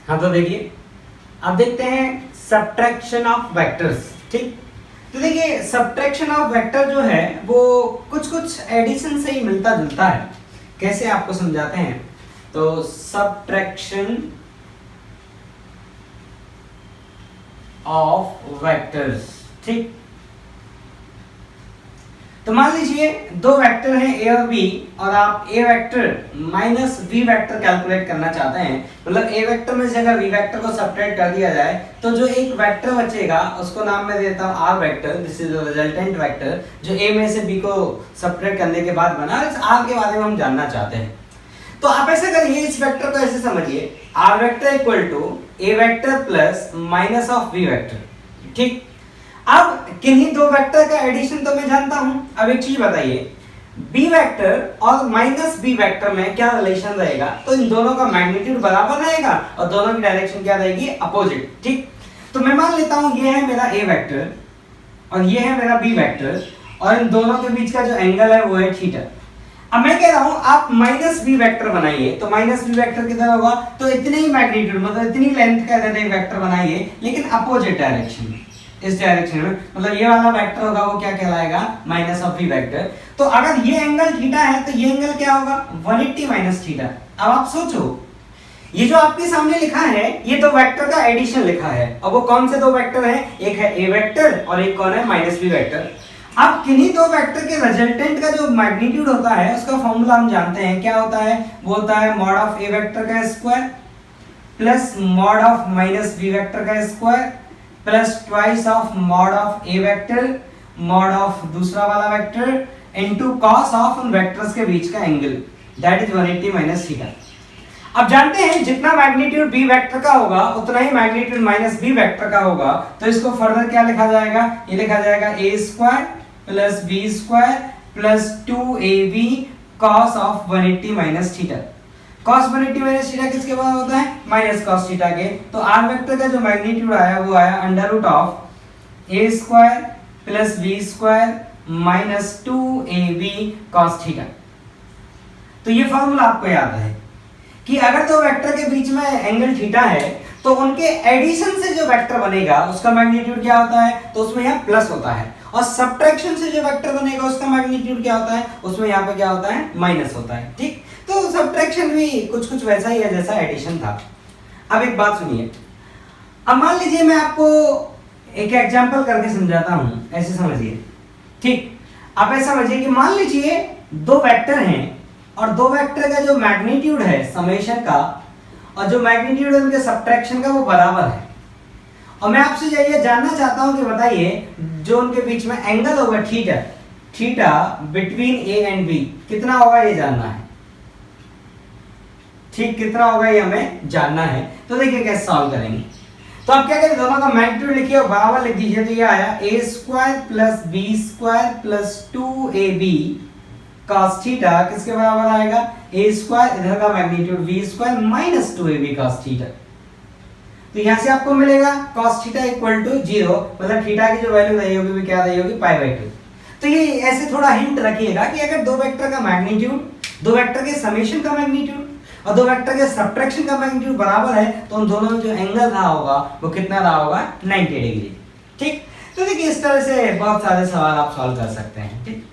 हाँ तो देखिए, अब देखते हैं सब्ट्रैक्शन ऑफ वेक्टर्स। ठीक, तो देखिए सब्ट्रैक्शन ऑफ वेक्टर जो है वो कुछ कुछ एडिशन से ही मिलता जुलता है। कैसे आपको समझाते हैं। तो सब्ट्रैक्शन ऑफ वेक्टर्स, ठीक। तो मान लीजिए दो वेक्टर हैं ए और बी, और आप A vector minus B vector calculate करना चाहते हैं। मतलब ए वेक्टर में से अगर बी वेक्टर को सब्ट्रैक्ट कर दिया जाए तो जो एक वेक्टर बचेगा उसको नाम मैं देता हूं R vector. This is the resultant vector जो ए में से बी को सब्ट्रैक्ट करने के बाद बना। इस आर के बारे में हम जानना चाहते हैं। तो आप ऐसे करिए, इस वेक्टर को ऐसे समझिए, R vector equal to A vector plus minus of B vector. ठीक, अब किन्हीं दो वेक्टर का एडिशन तो मैं जानता हूं। अब एक चीज बताइए, बी वेक्टर और माइनस बी वेक्टर में क्या रिलेशन रहेगा। तो इन दोनों का मैग्नीट्यूड बराबर रहेगा और दोनों की डायरेक्शन क्या रहेगी, अपोजिट। ठीक, तो मैं मान लेता हूं ये है मेरा ए वेक्टर और ये है मेरा बी वेक्टर, और इन दोनों के बीच का जो एंगल है वो है थीटा। अब मैं कह रहा हूं आप माइनस बी वेक्टर बनाइए। तो माइनस बी वेक्टर किधर होगा, तो इतने ही मैग्नीट्यूड मतलब इतनी लेंथ का एक वेक्टर बनाइए, लेकिन अपोजिट डायरेक्शन में, इस डायरेक्शन में। मतलब ये वाला वेक्टर होगा वो क्या कहलाएगा, माइनस ऑफ बी वेक्टर। तो अगर ये एंगल थीटा है तो ये एंगल क्या होगा, 180 माइनस थीटा। अब आप सोचो, ये जो आपके सामने लिखा है ये दो वेक्टर का एडिशन लिखा है, और वो कौन से दो वेक्टर हैं, एक है ए वेक्टर और एक कौन है, माइनस बी वेक्टर। अब किन्हीं दो वेक्टर के रिजल्टेंट का जो मैग्नीट्यूड होता है उसका फॉर्मूला हम जानते हैं, क्या होता है, वो होता है मॉड ऑफ ए वेक्टर का square plus mod of minus B vector का square plus twice of mod of A vector mod of दूसरा वाला वेक्टर इनटू कॉस ऑफ उन वेक्टर्स के बीच का angle, that is 180 minus theta. अब जानते हैं जितना मैग्नीट्यूड बी वेक्टर का होगा उतना ही मैग्नीट्यूड माइनस बी वेक्टर का होगा। तो इसको फर्दर क्या लिखा जाएगा, ये लिखा जाएगा A square plus B square plus 2ab cos of 180 minus theta. cos 180 minus theta किसके बराबर होता है, माइनस cos थीटा के। तो आर वेक्टर का जो मैग्नीट्यूड आया वो आया under root of A square plus B square minus 2ab cos theta. तो ये फॉर्मूला आपको याद है कि अगर दो वेक्टर के बीच में एंगल थीटा है तो उनके एडिशन से जो वेक्टर बनेगा उसका मैग्नीट्यूड क्या होता है, तो उसमें यहाँ प्लस होता है, और सब्ट्रैक्शन से जो वेक्टर बनेगा उसका मैग्नीट्यूड क्या होता है, उसमें यहाँ पे क्या होता है, माइनस होता है। ठीक, तो सब्ट्रैक्शन भी कुछ कुछ वैसा ही है जैसा एडिशन था। अब एक बात सुनिए, अब मान लीजिए मैं आपको एक एग्जांपल करके समझाता हूं, ऐसे समझिए। ठीक, आप ऐसा समझिए कि मान लीजिए दो वेक्टर हैं और दो वेक्टर का जो मैग्नीट्यूड है समेशन का और जो मैग्नीट्यूड है उनके सब्ट्रैक्शन का वो बराबर है, और मैं आपसे ये जानना चाहता हूं कि बताइए जो उनके बीच में एंगल होगा theta, theta between A and B कितना होगा ये जानना है। ठीक, कितना होगा ये हमें जानना है। तो देखिए कैसे सॉल्व करेंगे। तो आप क्या करें, दोनों का मैग्नीट्यूड लिखिए और बराबर लिख दीजिए। तो ये आया A square plus B square plus 2ab cos theta किसके बराबर आएगा, ए स्क्वायर इधर का magnitude B square minus 2ab cos theta. तो यहां से आपको मिलेगा cos थीटा इक्वल टू 0, मतलब थीटा की जो वैल्यू रही होगी वो क्या रही होगी, π/2। तो ये ऐसे थोड़ा हिंट रखिएगा कि अगर दो वेक्टर का मैग्नीट्यूड, दो वेक्टर के समेशन का मैग्नीट्यूड और दो वेक्टर के सब्ट्रैक्शन का मैग्नीट्यूड बराबर है तो उन दोनों में जो एंगल रहा होगा वो कितना रहा होगा, 90 डिग्री। ठीक, तो देखिए इस तरह से बहुत सारे सवाल आप सॉल्व कर सकते हैं। ठीक।